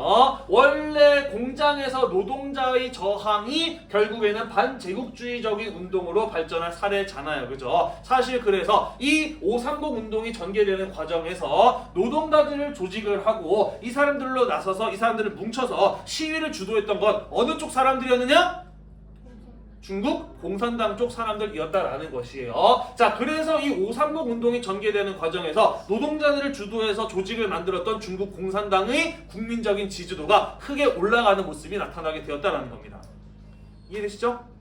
원래 공장에서 노동자의 저항이 결국에는 반제국주의적인 운동으로 발전한 사례잖아요. 그죠? 사실 그래서 이 530 운동이 전개되는 과정에서 노동자들을 조직을 하고 이 사람들로 나서서 이 사람들을 뭉쳐서 시위를 주도했던 건 어느 쪽 사람들이었느냐? 중국 공산당 쪽 사람들이었다라는 것이에요. 자, 그래서 이 530 운동이 전개되는 과정에서 노동자들을 주도해서 조직을 만들었던 중국 공산당의 국민적인 지지도가 크게 올라가는 모습이 나타나게 되었다라는 겁니다. 이해되시죠?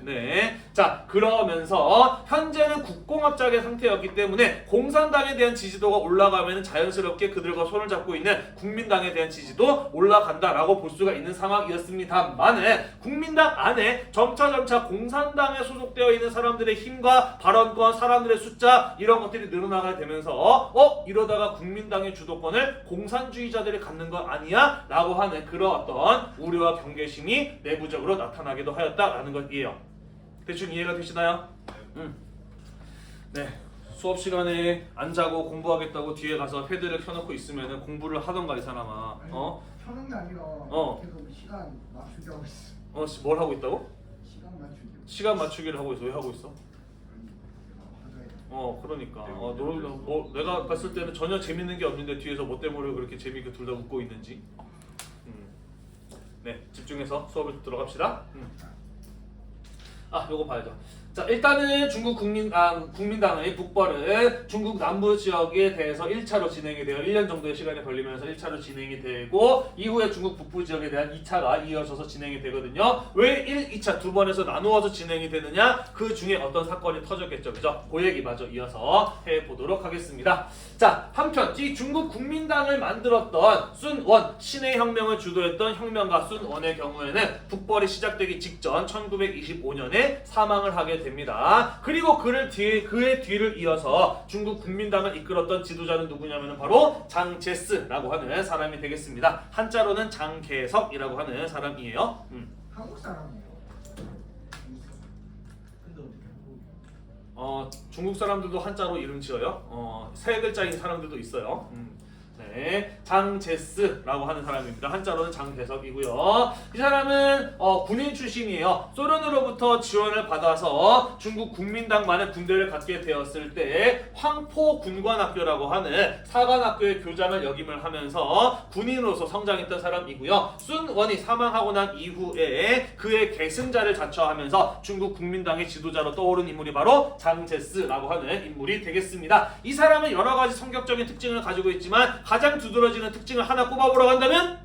네. 자, 그러면서 현재는 국공합작의 상태였기 때문에 공산당에 대한 지지도가 올라가면 자연스럽게 그들과 손을 잡고 있는 국민당에 대한 지지도 올라간다라고 볼 수가 있는 상황이었습니다만, 국민당 안에 점차 공산당에 소속되어 있는 사람들의 힘과 발언권, 사람들의 숫자 이런 것들이 늘어나게 되면서 이러다가 국민당의 주도권을 공산주의자들이 갖는 거 아니야? 라고 하는 그런 어떤 우려와 경계심이 내부적으로 나타나기도 하였다라는 것이에요. 대충 이해가 되시나요? 네. 수업 시간에 안 자고 공부하겠다고 뒤에 가서 패드를 켜놓고 있으면 공부를 하던가 이 사람아. 켜놓은 게 아니라 계속 시간 맞추기 하고 있어. 뭘 하고 있다고? 시간 맞추기. 시간 맞추기를 하고 있어. 왜 하고 있어? 그러니까. 내가 봤을 때는 전혀 재밌는 게 없는데 뒤에서 뭐 때문에 그렇게 재밌게 둘 다 웃고 있는지. 네, 집중해서 수업을 들어갑시다. 요거 봐야죠. 자, 일단은 중국 국민당의 북벌은 중국 남부 지역에 대해서 1차로 진행이 되어 1년 정도의 시간이 걸리면서 1차로 진행이 되고, 이후에 중국 북부 지역에 대한 2차가 이어져서 진행이 되거든요. 왜 1, 2차 두 번에서 나누어서 진행이 되느냐? 그 중에 어떤 사건이 터졌겠죠. 그죠? 그 얘기 마저 이어서 해보도록 하겠습니다. 자, 한편 이 중국 국민당을 만들었던 순원, 신의 혁명을 주도했던 혁명가 순원의 경우에는 북벌이 시작되기 직전 1925년에 사망을 하게 됩니다. 그리고 그의 뒤를 이어서 중국 국민당을 이끌었던 지도자는 누구냐면 바로 장제스라고 하는 사람이 되겠습니다. 한자로는 장계석이라고 하는 사람이에요. 한국 사람이에요. 근데 어떻게 중국 사람들도 한자로 이름 지어요. 세 글자인 사람들도 있어요. 네, 장제스라고 하는 사람입니다. 한자로는 장계석이고요. 이 사람은 군인 출신이에요. 소련으로부터 지원을 받아서 중국 국민당만의 군대를 갖게 되었을 때 황포 군관학교라고 하는 사관학교의 교장을 역임을 하면서 군인으로서 성장했던 사람이고요. 순원이 사망하고 난 이후에 그의 계승자를 자처하면서 중국 국민당의 지도자로 떠오른 인물이 바로 장제스라고 하는 인물이 되겠습니다. 이 사람은 여러 가지 성격적인 특징을 가지고 있지만 가장 두드러지는 특징을 하나 꼽아보라고 한다면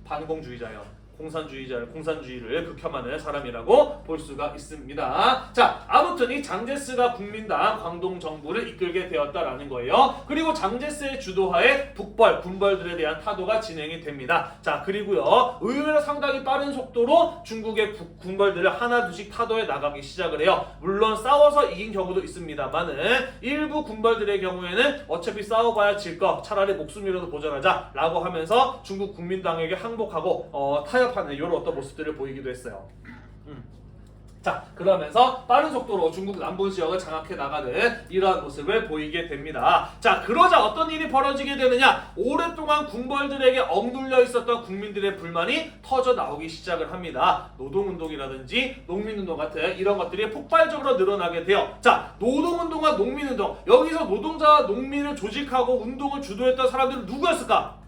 반공주의자예요. 공산주의를 극혐하는 사람이라고 볼 수가 있습니다. 자, 아무튼 이 장제스가 국민당 광동 정부를 이끌게 되었다라는 거예요. 그리고 장제스의 주도하에 북벌, 군벌들에 대한 타도가 진행이 됩니다. 자, 그리고요, 의외로 상당히 빠른 속도로 중국의 군벌들을 하나둘씩 타도해 나가기 시작을 해요. 물론 싸워서 이긴 경우도 있습니다만은 일부 군벌들의 경우에는 어차피 싸워봐야 질 거 차라리 목숨이라도 보전하자 라고 하면서 중국 국민당에게 항복하고 타협하는 이런 어떤 모습들을 보이기도 했어요. 자, 그러면서 빠른 속도로 중국 남부 지역을 장악해 나가는 이러한 모습을 보이게 됩니다. 자, 그러자 어떤 일이 벌어지게 되느냐? 오랫동안 군벌들에게 억눌려 있었던 국민들의 불만이 터져 나오기 시작을 합니다. 노동운동이라든지 농민운동 같은 이런 것들이 폭발적으로 늘어나게 돼요. 자, 노동운동과 농민운동, 여기서 노동자와 농민을 조직하고 운동을 주도했던 사람들은 누구였을까?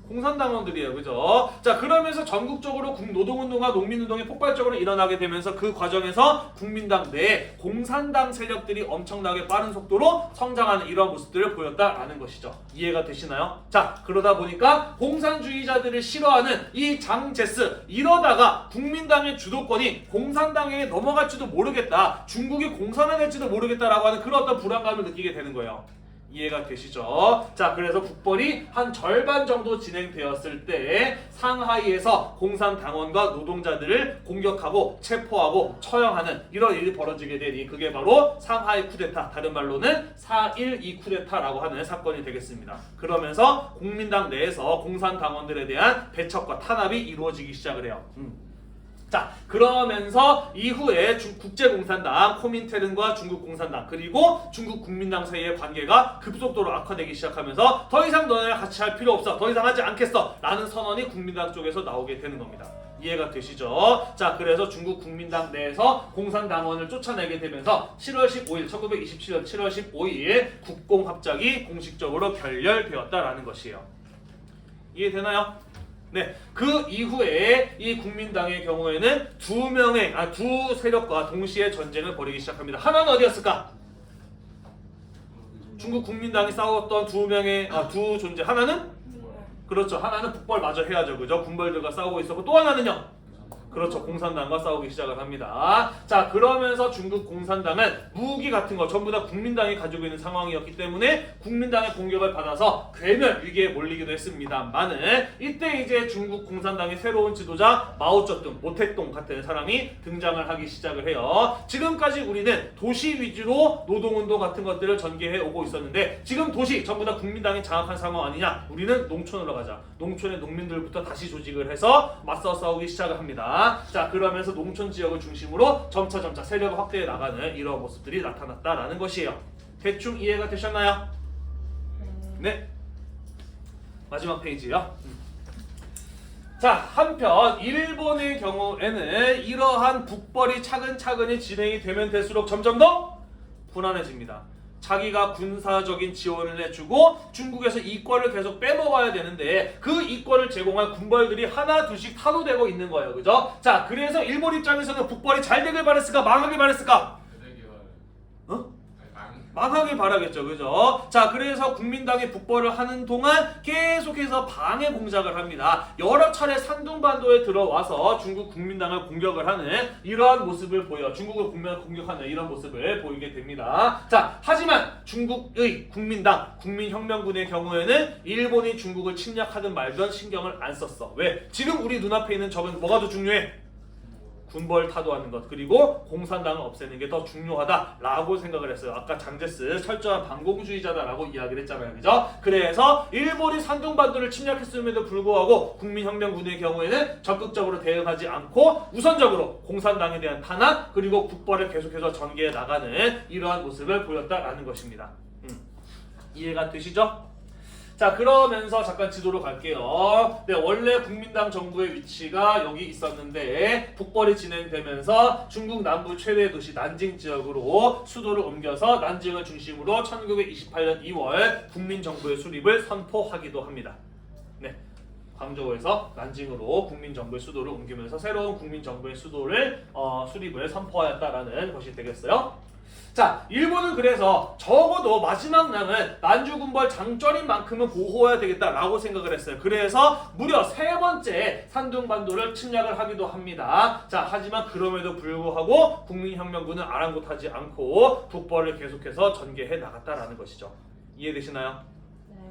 공산당원들이에요. 그죠? 자, 그러면서 전국적으로 노동운동과 농민운동이 폭발적으로 일어나게 되면서 그 과정에서 국민당 내에 공산당 세력들이 엄청나게 빠른 속도로 성장하는 이런 모습들을 보였다라는 것이죠. 이해가 되시나요? 자, 그러다 보니까 공산주의자들을 싫어하는 이 장제스, 이러다가 국민당의 주도권이 공산당에게 넘어갈지도 모르겠다, 중국이 공산화될지도 모르겠다라고 하는 그런 어떤 불안감을 느끼게 되는 거예요. 이해가 되시죠? 자, 그래서 북벌이 한 절반 정도 진행되었을 때 상하이에서 공산당원과 노동자들을 공격하고 체포하고 처형하는 이런 일이 벌어지게 되니 그게 바로 상하이 쿠데타, 다른 말로는 4.12 쿠데타라고 하는 사건이 되겠습니다. 그러면서 국민당 내에서 공산당원들에 대한 배척과 탄압이 이루어지기 시작을 해요. 자, 그러면서 이후에 국제공산당, 코민테른과 중국 공산당 그리고 중국 국민당 사이의 관계가 급속도로 악화되기 시작하면서 더 이상 너네랑 같이 할 필요 없어, 더 이상 하지 않겠어 라는 선언이 국민당 쪽에서 나오게 되는 겁니다. 이해가 되시죠? 자, 그래서 중국 국민당 내에서 공산당원을 쫓아내게 되면서 7월 15일 1927년 7월 15일 국공합작이 공식적으로 결렬되었다라는 것이에요. 이해되나요? 네, 그 이후에 이 국민당의 경우에는 두 세력과 동시에 전쟁을 벌이기 시작합니다. 하나는 어디였을까? 중국 국민당이 싸웠던 두 존재. 하나는? 그렇죠. 하나는 북벌마저 해야죠. 그죠? 군벌들과 싸우고 있었고, 또 하나는요? 그렇죠. 공산당과 싸우기 시작을 합니다. 자, 그러면서 중국 공산당은 무기 같은 거 전부 다 국민당이 가지고 있는 상황이었기 때문에 국민당의 공격을 받아서 괴멸 위기에 몰리기도 했습니다만은 이때 이제 중국 공산당의 새로운 지도자 마오쩌둥, 모택동 같은 사람이 등장을 하기 시작을 해요. 지금까지 우리는 도시 위주로 노동운동 같은 것들을 전개해 오고 있었는데 지금 도시 전부 다 국민당이 장악한 상황 아니냐? 우리는 농촌으로 가자. 농촌의 농민들부터 다시 조직을 해서 맞서 싸우기 시작을 합니다. 자, 그러면서 농촌 지역을 중심으로 점차 세력을 확대해 나가는 이런 모습들이 나타났다라는 것이에요. 대충 이해가 되셨나요? 네. 마지막 페이지요. 자, 한편 일본의 경우에는 이러한 북벌이 차근차근히 진행이 되면 될수록 점점 더 불안해집니다. 자기가 군사적인 지원을 해주고 중국에서 이권을 계속 빼먹어야 되는데 그 이권을 제공할 군벌들이 하나 둘씩 타도되고 있는 거예요. 그죠? 자, 그래서 일본 입장에서는 북벌이 잘 되길 바랬을까? 망하길 바랬을까? 망하길 바라겠죠. 그죠? 자, 그래서 국민당이 북벌을 하는 동안 계속해서 방해 공작을 합니다. 여러 차례 산둥반도에 들어와서 중국 국민당을 공격을 하는 이러한 모습을 보여. 중국을 공격하는 이런 모습을 보이게 됩니다. 자, 하지만 중국의 국민당, 국민혁명군의 경우에는 일본이 중국을 침략하든 말든 신경을 안 썼어. 왜? 지금 우리 눈앞에 있는 적은 뭐가 더 중요해? 군벌 타도하는 것 그리고 공산당을 없애는 게 더 중요하다라고 생각을 했어요. 아까 장제스 철저한 반공주의자다라고 이야기를 했잖아요. 그죠? 그래서 일본이 산둥반도를 침략했음에도 불구하고 국민혁명군의 경우에는 적극적으로 대응하지 않고 우선적으로 공산당에 대한 탄압 그리고 국벌을 계속해서 전개해 나가는 이러한 모습을 보였다라는 것입니다. 이해가 되시죠? 자, 그러면서 잠깐 지도로 갈게요. 네, 원래 국민당 정부의 위치가 여기 있었는데 북벌이 진행되면서 중국 남부 최대 도시 난징 지역으로 수도를 옮겨서 난징을 중심으로 1928년 2월 국민정부의 수립을 선포하기도 합니다. 네, 광저우에서 난징으로 국민정부의 수도를 옮기면서 새로운 국민정부의 수도를 수립을 선포하였다라는 것이 되겠어요. 자, 일본은 그래서 적어도 마지막 남은 만주군벌 장쩌린 만큼은 보호해야 되겠다라고 생각을 했어요. 그래서 무려 3번째 산둥반도를 침략을 하기도 합니다. 자, 하지만 그럼에도 불구하고 국민혁명군은 아랑곳하지 않고 북벌을 계속해서 전개해 나갔다라는 것이죠. 이해되시나요?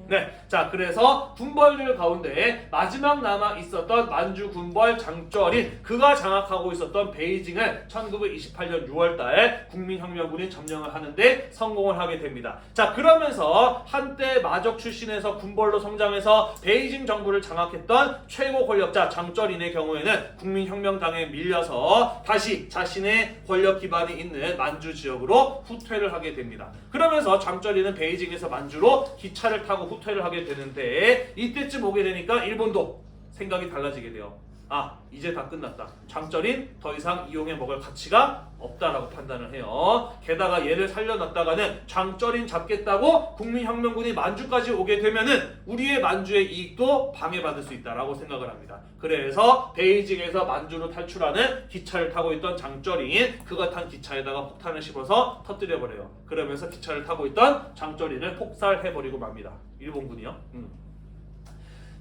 네, 자, 그래서 군벌들 가운데 마지막 남아 있었던 만주 군벌 장쩌린 그가 장악하고 있었던 베이징을 1928년 6월달 국민혁명군이 점령을 하는데 성공을 하게 됩니다. 자, 그러면서 한때 마적 출신에서 군벌로 성장해서 베이징 정부를 장악했던 최고 권력자 장쩌린의 경우에는 국민혁명당에 밀려서 다시 자신의 권력 기반이 있는 만주 지역으로 후퇴를 하게 됩니다. 그러면서 장쩌린은 베이징에서 만주로 기차를 타고 후퇴를 하게 되는데 이때쯤 오게 되니까 일본도 생각이 달라지게 돼요. 아, 이제 다 끝났다. 장쩌린 더 이상 이용해 먹을 가치가 없다라고 판단을 해요. 게다가 얘를 살려놨다가는 장쩌린 잡겠다고 국민혁명군이 만주까지 오게 되면은 우리의 만주의 이익도 방해받을 수 있다라고 생각을 합니다. 그래서 베이징에서 만주로 탈출하는 기차를 타고 있던 장쩌린 그가 탄 기차에다가 폭탄을 씹어서 터뜨려버려요. 그러면서 기차를 타고 있던 장쩌린을 폭살해버리고 맙니다. 일본군이요.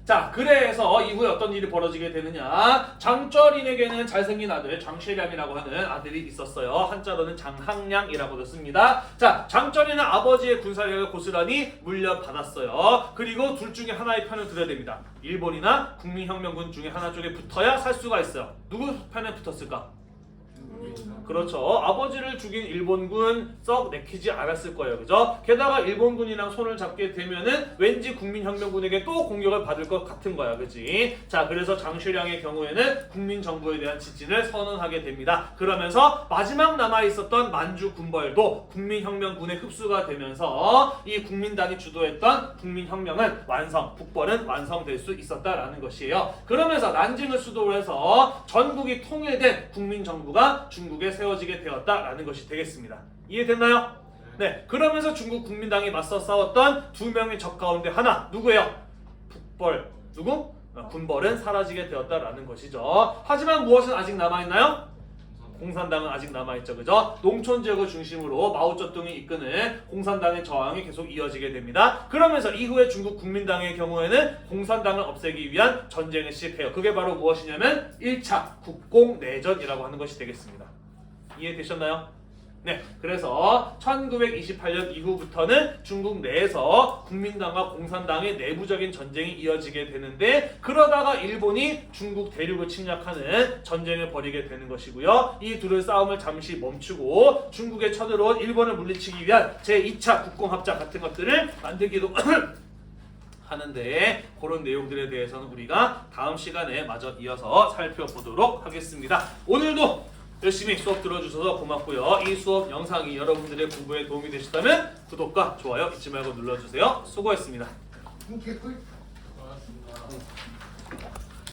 자, 그래서 이후에 어떤 일이 벌어지게 되느냐. 장쩌린에게는 잘생긴 아들 장쉐량이라고 하는 아들이 있었어요. 한자로는 장항량이라고도 씁니다. 자, 장쩌린은 아버지의 군사력을 고스란히 물려받았어요. 그리고 둘 중에 하나의 편을 들어야 됩니다. 일본이나 국민혁명군 중에 하나 쪽에 붙어야 살 수가 있어요. 누구 편에 붙었을까? 그렇죠. 아버지를 죽인 일본군 썩 내키지 않았을 거예요. 그죠? 게다가 일본군이랑 손을 잡게 되면은 왠지 국민혁명군에게 또 공격을 받을 것 같은 거야. 그지? 자, 그래서 장슈량의 경우에는 국민정부에 대한 지진을 선언하게 됩니다. 그러면서 마지막 남아있었던 만주 군벌도 국민혁명군에 흡수가 되면서 이 국민당이 주도했던 국민혁명은 북벌은 완성될 수 있었다라는 것이에요. 그러면서 난징을 수도로 해서 전국이 통일된 국민정부가 중국에 세워지게 되었다라는 것이 되겠습니다. 이해됐나요? 네. 그러면서 중국 국민당이 맞서 싸웠던 두 명의 적 가운데 하나 누구예요? 북벌. 누구? 군벌은 사라지게 되었다라는 것이죠. 하지만 무엇은 아직 남아있나요? 공산당은 아직 남아있죠. 그죠? 농촌 지역을 중심으로 마오쩌둥이 이끄는 공산당의 저항이 계속 이어지게 됩니다. 그러면서 이후에 중국 국민당의 경우에는 공산당을 없애기 위한 전쟁을 시작해요. 그게 바로 무엇이냐면 1차 국공내전이라고 하는 것이 되겠습니다. 이해되셨나요? 네, 그래서 1928년 이후부터는 중국 내에서 국민당과 공산당의 내부적인 전쟁이 이어지게 되는데 그러다가 일본이 중국 대륙을 침략하는 전쟁을 벌이게 되는 것이고요. 이 둘의 싸움을 잠시 멈추고 중국에 쳐들어온 일본을 물리치기 위한 제2차 국공합작 같은 것들을 만들기도 하는데 그런 내용들에 대해서는 우리가 다음 시간에 마저 이어서 살펴보도록 하겠습니다. 오늘도 열심히 수업 들어주셔서 고맙고요. 이 수업 영상이 여러분들의 공부에 도움이 되셨다면 구독과 좋아요 잊지 말고 눌러주세요. 수고했습니다. 개꿀. 고맙습니다.